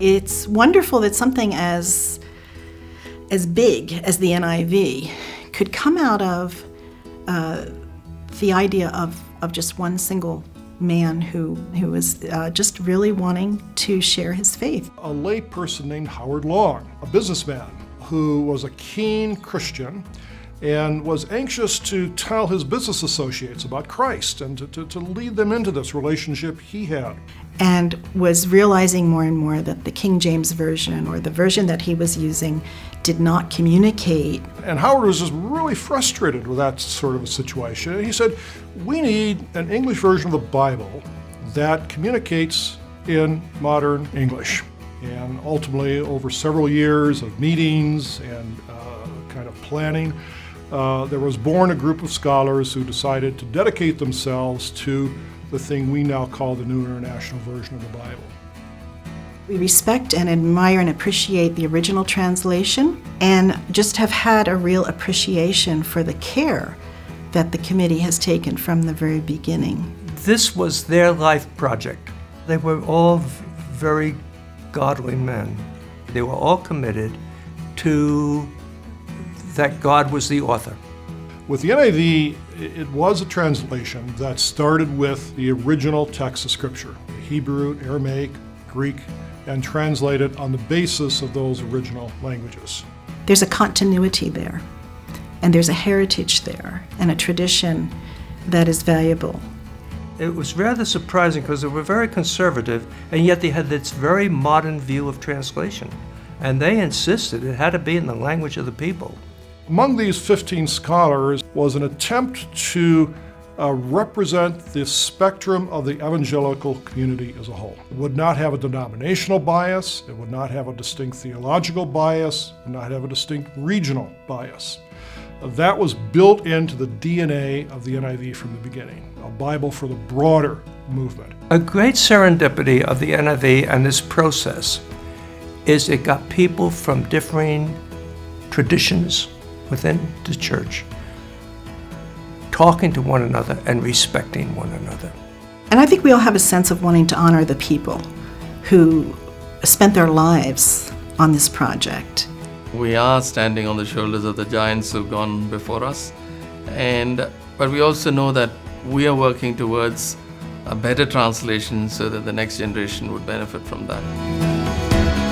It's wonderful that something as big as the NIV could come out of the idea of just one single man who was just really wanting to share his faith. A lay person named Howard Long, a businessman who was a keen Christian and was anxious to tell his business associates about Christ and to lead them into this relationship he had. And was realizing more and more that the King James Version, or the version that he was using, did not communicate. And Howard was just really frustrated with that sort of a situation. He said, we need an English version of the Bible that communicates in modern English. And ultimately, over several years of meetings and kind of planning, there was born a group of scholars who decided to dedicate themselves to the thing we now call the New International Version of the Bible. We respect and admire and appreciate the original translation, and just have had a real appreciation for the care that the committee has taken from the very beginning. This was their life project. They were all very godly men. They were all committed to that God was the author. With the NIV, it was a translation that started with the original text of Scripture, Hebrew, Aramaic, Greek, and translated on the basis of those original languages. There's a continuity there, and there's a heritage there, and a tradition that is valuable. It was rather surprising because they were very conservative, and yet they had this very modern view of translation. And they insisted it had to be in the language of the people. Among these 15 scholars was an attempt to represent the spectrum of the evangelical community as a whole. It would not have a denominational bias, it would not have a distinct theological bias, it would not have a distinct regional bias. That was built into the DNA of the NIV from the beginning, a Bible for the broader movement. A great serendipity of the NIV and this process is it got people from differing traditions within the church talking to one another and respecting one another. And I think we all have a sense of wanting to honor the people who spent their lives on this project. We are standing on the shoulders of the giants who've gone before us, but we also know that we are working towards a better translation so that the next generation would benefit from that.